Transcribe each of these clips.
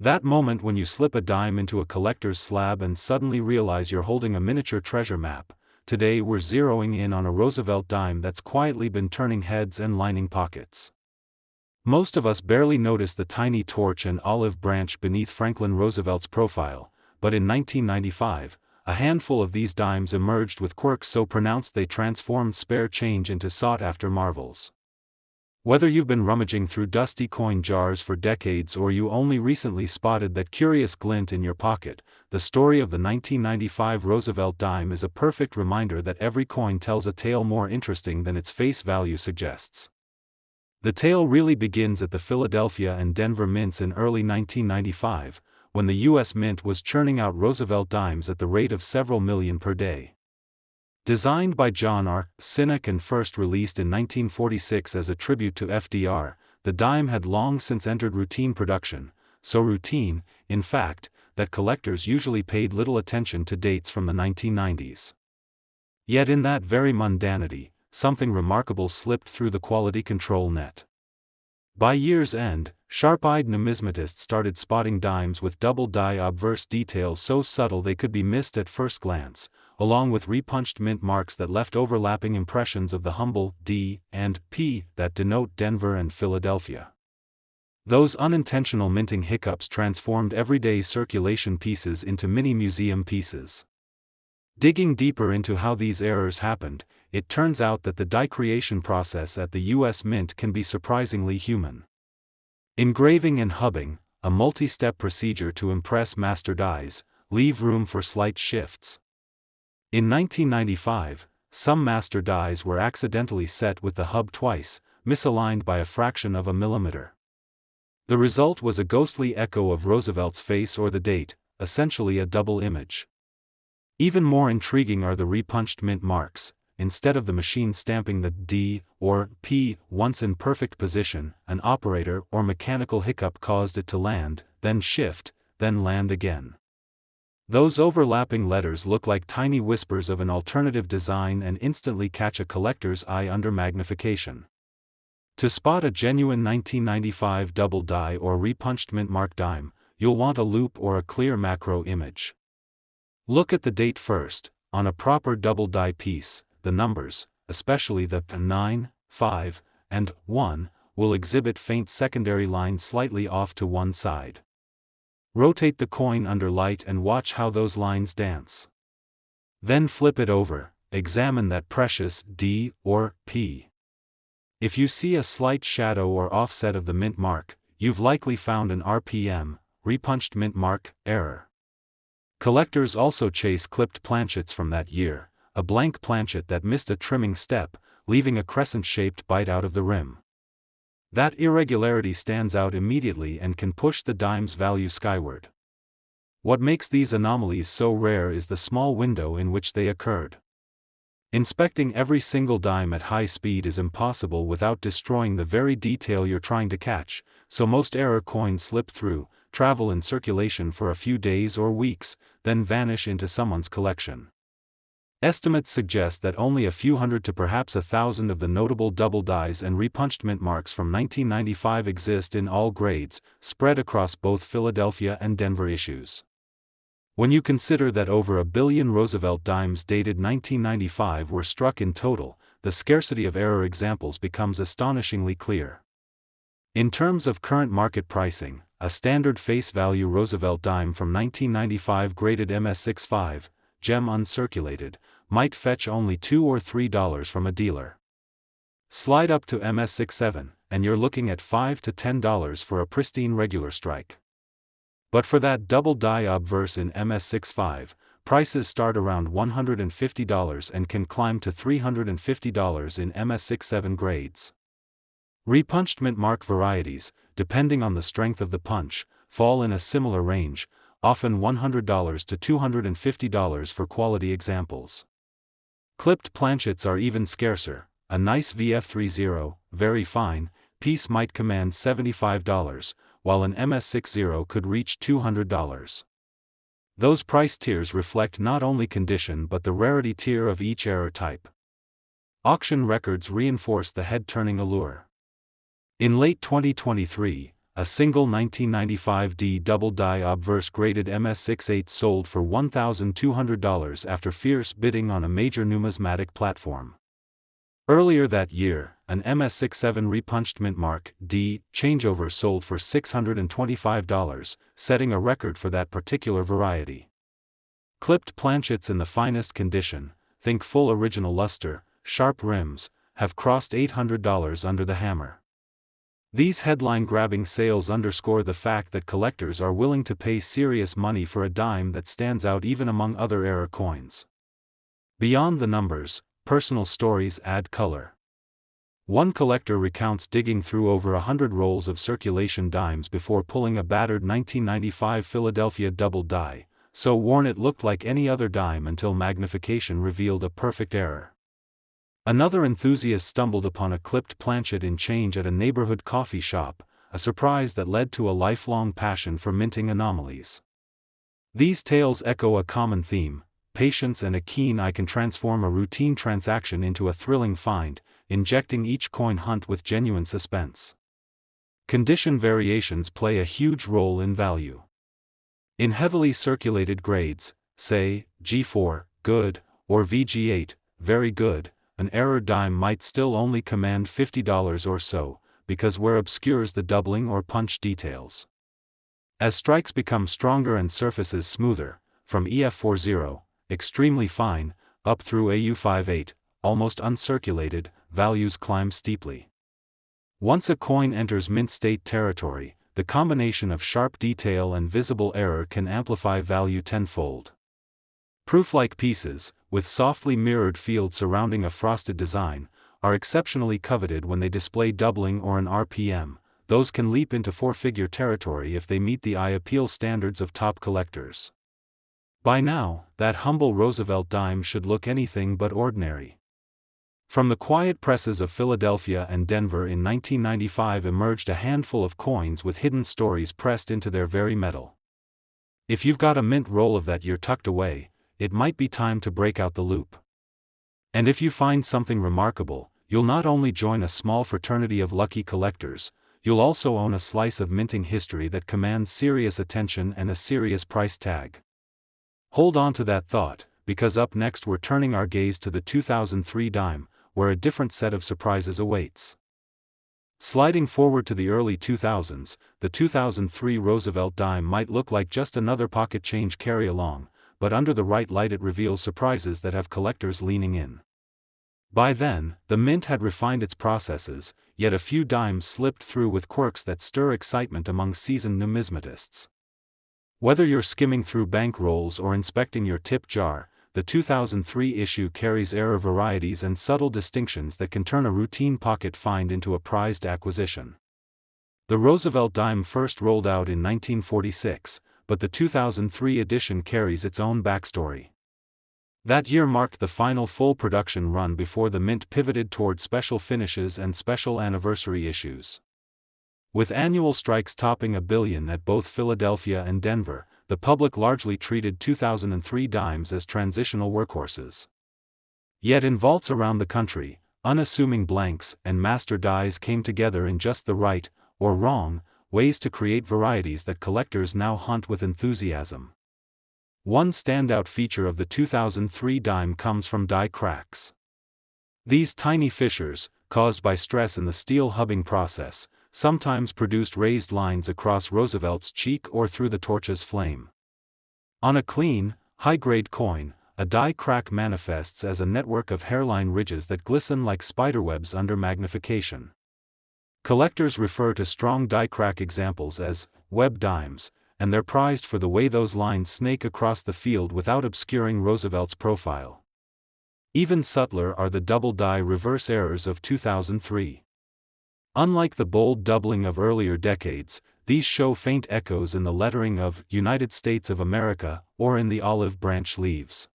That moment when you slip a dime into a collector's slab and suddenly realize you're holding a miniature treasure map. Today we're zeroing in on a Roosevelt dime that's quietly been turning heads and lining pockets. Most of us barely notice the tiny torch and olive branch beneath Franklin Roosevelt's profile, but in 1995, a handful of these dimes emerged with quirks so pronounced they transformed spare change into sought-after marvels. Whether you've been rummaging through dusty coin jars for decades or you only recently spotted that curious glint in your pocket, the story of the 1995 Roosevelt dime is a perfect reminder that every coin tells a tale more interesting than its face value suggests. The tale really begins at the Philadelphia and Denver mints in early 1995, when the U.S. Mint was churning out Roosevelt dimes at the rate of several million per day. Designed by John R. Sinek and first released in 1946 as a tribute to FDR, the dime had long since entered routine production, so routine, in fact, that collectors usually paid little attention to dates from the 1990s. Yet in that very mundanity, something remarkable slipped through the quality control net. By year's end, sharp-eyed numismatists started spotting dimes with double-die obverse details so subtle they could be missed at first glance, along with repunched mint marks that left overlapping impressions of the humble D and P that denote Denver and Philadelphia. Those unintentional minting hiccups transformed everyday circulation pieces into mini-museum pieces. Digging deeper into how these errors happened, it turns out that the die creation process at the U.S. Mint can be surprisingly human. Engraving and hubbing, a multi-step procedure to impress master dies, leave room for slight shifts. In 1995, some master dies were accidentally set with the hub twice, misaligned by a fraction of a millimeter. The result was a ghostly echo of Roosevelt's face or the date, essentially a double image. Even more intriguing are the repunched mint marks. Instead of the machine stamping the D or P once in perfect position, an operator or mechanical hiccup caused it to land, then shift, then land again. Those overlapping letters look like tiny whispers of an alternative design and instantly catch a collector's eye under magnification. To spot a genuine 1995 double die or repunched mint mark dime, you'll want a loop or a clear macro image. Look at the date first. On a proper double die piece, the numbers, especially the 9, 5, and 1, will exhibit faint secondary lines slightly off to one side. Rotate the coin under light and watch how those lines dance. Then flip it over, examine that precious D or P. If you see a slight shadow or offset of the mint mark, you've likely found an RPM, repunched mint mark, error. Collectors also chase clipped planchets from that year, a blank planchet that missed a trimming step, leaving a crescent-shaped bite out of the rim. That irregularity stands out immediately and can push the dime's value skyward. What makes these anomalies so rare is the small window in which they occurred. Inspecting every single dime at high speed is impossible without destroying the very detail you're trying to catch, so most error coins slip through, travel in circulation for a few days or weeks, then vanish into someone's collection. Estimates suggest that only a few hundred to perhaps 1,000 of the notable double dies and repunched mint marks from 1995 exist in all grades, spread across both Philadelphia and Denver issues. When you consider that over 1 billion Roosevelt dimes dated 1995 were struck in total, the scarcity of error examples becomes astonishingly clear. In terms of current market pricing, a standard face value Roosevelt dime from 1995 graded MS65, gem uncirculated, might fetch only $2 or $3 from a dealer. Slide up to MS67, and you're looking at $5 to $10 for a pristine regular strike. But for that double die obverse in MS65, prices start around $150 and can climb to $350 in MS67 grades. Repunched mint mark varieties, depending on the strength of the punch, fall in a similar range, often $100 to $250 for quality examples. Clipped planchets are even scarcer. A nice VF30, very fine, piece might command $75, while an MS60 could reach $200. Those price tiers reflect not only condition but the rarity tier of each error type. Auction records reinforce the head-turning allure. In late 2023, a single 1995 D double die obverse graded MS68 sold for $1,200 after fierce bidding on a major numismatic platform. Earlier that year, an MS67 repunched mint mark D changeover sold for $625, setting a record for that particular variety. Clipped planchets in the finest condition, think full original luster, sharp rims, have crossed $800 under the hammer. These headline-grabbing sales underscore the fact that collectors are willing to pay serious money for a dime that stands out even among other era coins. Beyond the numbers, personal stories add color. One collector recounts digging through over 100 rolls of circulation dimes before pulling a battered 1995 Philadelphia double die, so worn it looked like any other dime until magnification revealed a perfect error. Another enthusiast stumbled upon a clipped planchet in change at a neighborhood coffee shop, a surprise that led to a lifelong passion for minting anomalies. These tales echo a common theme: patience and a keen eye can transform a routine transaction into a thrilling find, injecting each coin hunt with genuine suspense. Condition variations play a huge role in value. In heavily circulated grades, say, G4, good, or VG8, very good, an error dime might still only command $50 or so, because where obscures the doubling or punch details. As strikes become stronger and surfaces smoother, from EF40, extremely fine, up through AU58, almost uncirculated, values climb steeply. Once a coin enters mint state territory, the combination of sharp detail and visible error can amplify value tenfold. Proof-like pieces, with softly mirrored field surrounding a frosted design, are exceptionally coveted when they display doubling or an RPM. Those can leap into four-figure territory if they meet the eye appeal standards of top collectors. By now, that humble Roosevelt dime should look anything but ordinary. From the quiet presses of Philadelphia and Denver in 1995 emerged a handful of coins with hidden stories pressed into their very metal. If you've got a mint roll of that year tucked away, it might be time to break out the loop. And if you find something remarkable, you'll not only join a small fraternity of lucky collectors, you'll also own a slice of minting history that commands serious attention and a serious price tag. Hold on to that thought, because up next we're turning our gaze to the 2003 dime, where a different set of surprises awaits. Sliding forward to the early 2000s, the 2003 Roosevelt dime might look like just another pocket change carry-along, but under the right light it reveals surprises that have collectors leaning in. By then, the mint had refined its processes, yet a few dimes slipped through with quirks that stir excitement among seasoned numismatists. Whether you're skimming through bank rolls or inspecting your tip jar, the 2003 issue carries error varieties and subtle distinctions that can turn a routine pocket find into a prized acquisition. The Roosevelt dime first rolled out in 1946, but the 2003 edition carries its own backstory. That year marked the final full production run before the mint pivoted toward special finishes and special anniversary issues. With annual strikes topping $1 billion at both Philadelphia and Denver, the public largely treated 2003 dimes as transitional workhorses. Yet in vaults around the country, unassuming blanks and master dies came together in just the right, or wrong, ways to create varieties that collectors now hunt with enthusiasm. One standout feature of the 2003 dime comes from die cracks. These tiny fissures, caused by stress in the steel hubbing process, sometimes produced raised lines across Roosevelt's cheek or through the torch's flame. On a clean, high-grade coin, a die crack manifests as a network of hairline ridges that glisten like spiderwebs under magnification. Collectors refer to strong die crack examples as web dimes, and they're prized for the way those lines snake across the field without obscuring Roosevelt's profile. Even subtler are the double die reverse errors of 2003. Unlike the bold doubling of earlier decades, these show faint echoes in the lettering of United States of America or in the olive branch leaves.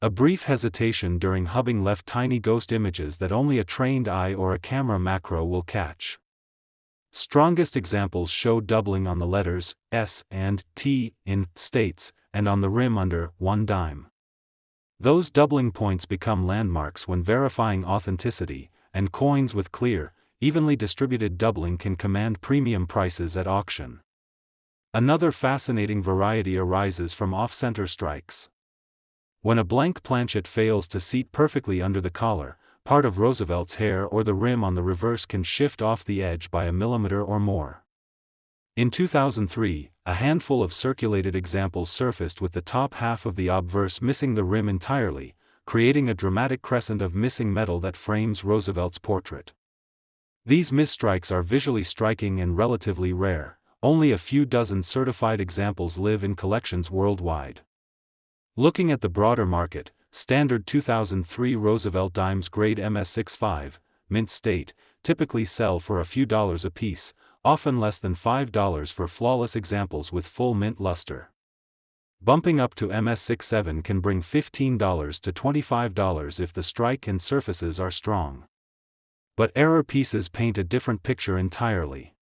A brief hesitation during hubbing left tiny ghost images that only a trained eye or a camera macro will catch. Strongest examples show doubling on the letters S and T in states, and on the rim under 1 dime. Those doubling points become landmarks when verifying authenticity, and coins with clear, evenly distributed doubling can command premium prices at auction. Another fascinating variety arises from off-center strikes. When a blank planchet fails to seat perfectly under the collar, part of Roosevelt's hair or the rim on the reverse can shift off the edge by a millimeter or more. In 2003, a handful of circulated examples surfaced with the top half of the obverse missing the rim entirely, creating a dramatic crescent of missing metal that frames Roosevelt's portrait. These misstrikes are visually striking and relatively rare. Only a few dozen certified examples live in collections worldwide. Looking at the broader market, standard 2003 Roosevelt dimes grade MS65, mint state, typically sell for a few dollars apiece, often less than $5 for flawless examples with full mint luster. Bumping up to MS67 can bring $15 to $25 if the strike and surfaces are strong. But error pieces paint a different picture entirely.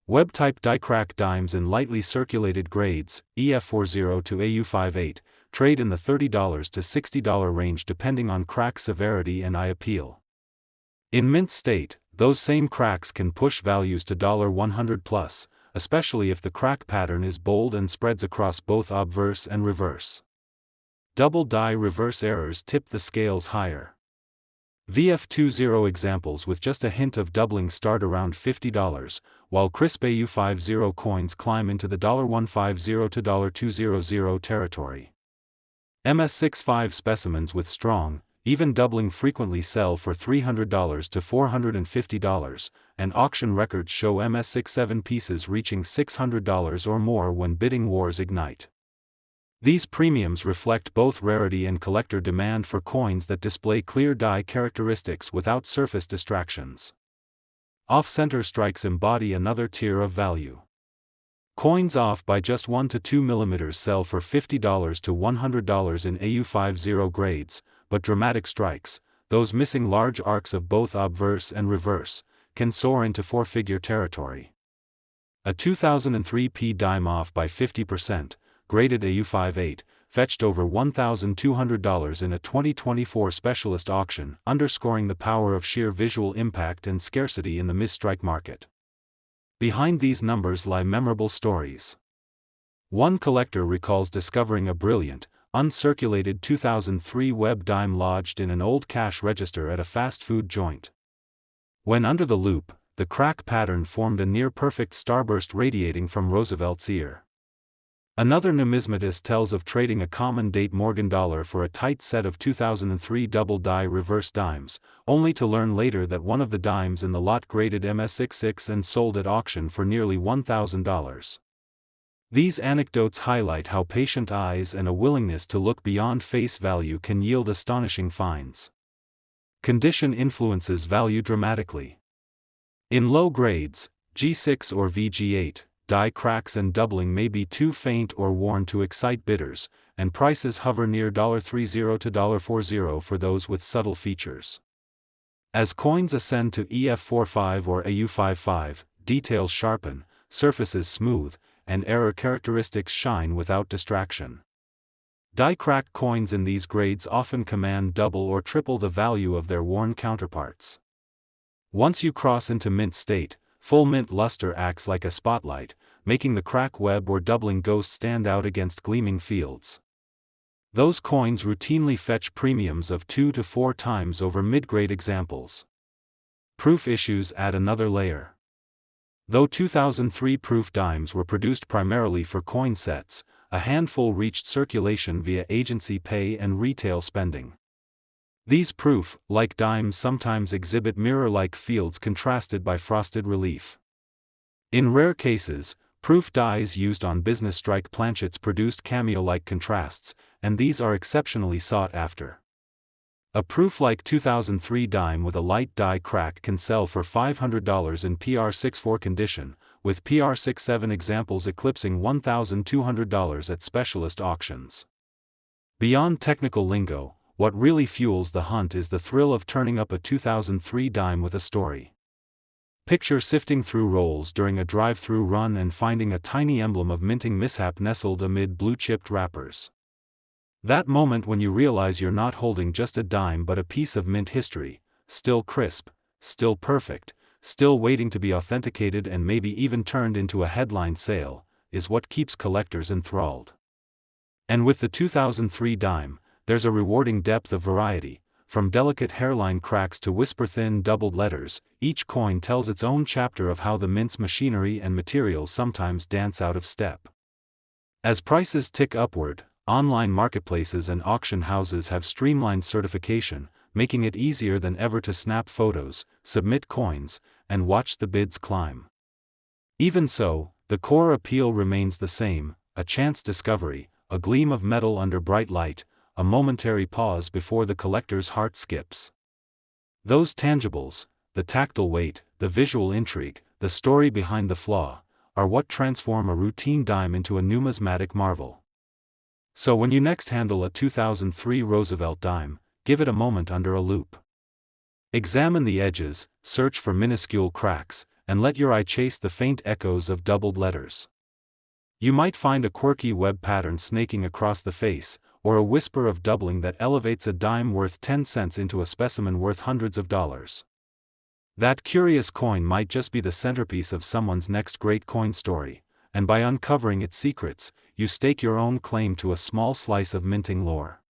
Web-type die-crack dimes in lightly circulated grades, EF40 to AU58, trade in the $30 to $60 range depending on crack severity and eye appeal. In mint state, those same cracks can push values to $100 plus, especially if the crack pattern is bold and spreads across both obverse and reverse. Double die reverse errors tip the scales higher. VF20 examples with just a hint of doubling start around $50, while crisp AU50 coins climb into the $150 to $200 territory. MS65 specimens with strong, even doubling frequently sell for $300 to $450, and auction records show MS67 pieces reaching $600 or more when bidding wars ignite. These premiums reflect both rarity and collector demand for coins that display clear die characteristics without surface distractions. Off-center strikes embody another tier of value. Coins off by just 1 to 2 mm sell for $50 to $100 in AU50 grades, but dramatic strikes, those missing large arcs of both obverse and reverse, can soar into four-figure territory. A 2003 P dime off by 50%, graded AU58, fetched over $1,200 in a 2024 specialist auction, underscoring the power of sheer visual impact and scarcity in the misstrike market. Behind these numbers lie memorable stories. One collector recalls discovering a brilliant, uncirculated 2003 web dime lodged in an old cash register at a fast food joint. When under the loupe, the crack pattern formed a near-perfect starburst radiating from Roosevelt's ear. Another numismatist tells of trading a common date Morgan dollar for a tight set of 2003 double-die reverse dimes, only to learn later that one of the dimes in the lot graded MS66 and sold at auction for nearly $1,000. These anecdotes highlight how patient eyes and a willingness to look beyond face value can yield astonishing finds. Condition influences value dramatically. In low grades, G6 or VG8, die cracks and doubling may be too faint or worn to excite bidders, and prices hover near $30 to $40 for those with subtle features. As coins ascend to EF45 or AU55, details sharpen, surfaces smooth, and error characteristics shine without distraction. Die-crack coins in these grades often command double or triple the value of their worn counterparts. Once you cross into mint state, full mint luster acts like a spotlight, making the crack web or doubling ghost stand out against gleaming fields. Those coins routinely fetch premiums of 2 to 4 times over mid-grade examples. Proof issues add another layer. Though 2003 proof dimes were produced primarily for coin sets, a handful reached circulation via agency pay and retail spending. These proof-like dimes sometimes exhibit mirror-like fields contrasted by frosted relief. In rare cases, proof dies used on business strike planchets produced cameo-like contrasts, and these are exceptionally sought after. A proof-like 2003 dime with a light die crack can sell for $500 in PR64 condition, with PR67 examples eclipsing $1,200 at specialist auctions. Beyond technical lingo, what really fuels the hunt is the thrill of turning up a 2003 dime with a story. Picture sifting through rolls during a drive-through run and finding a tiny emblem of minting mishap nestled amid blue-chipped wrappers. That moment when you realize you're not holding just a dime but a piece of mint history, still crisp, still perfect, still waiting to be authenticated and maybe even turned into a headline sale, is what keeps collectors enthralled. And with the 2003 dime, there's a rewarding depth of variety. From delicate hairline cracks to whisper-thin doubled letters, each coin tells its own chapter of how the mint's machinery and materials sometimes dance out of step. As prices tick upward, online marketplaces and auction houses have streamlined certification, making it easier than ever to snap photos, submit coins, and watch the bids climb. Even so, the core appeal remains the same: a chance discovery, a gleam of metal under bright light, a momentary pause before the collector's heart skips. Those tangibles, the tactile weight, the visual intrigue, the story behind the flaw, are what transform a routine dime into a numismatic marvel. So when you next handle a 2003 Roosevelt dime, give it a moment under a loupe. Examine the edges, search for minuscule cracks, and let your eye chase the faint echoes of doubled letters. You might find a quirky web pattern snaking across the face, or a whisper of doubling that elevates a dime worth 10 cents into a specimen worth hundreds of dollars. That curious coin might just be the centerpiece of someone's next great coin story, and by uncovering its secrets, you stake your own claim to a small slice of minting lore.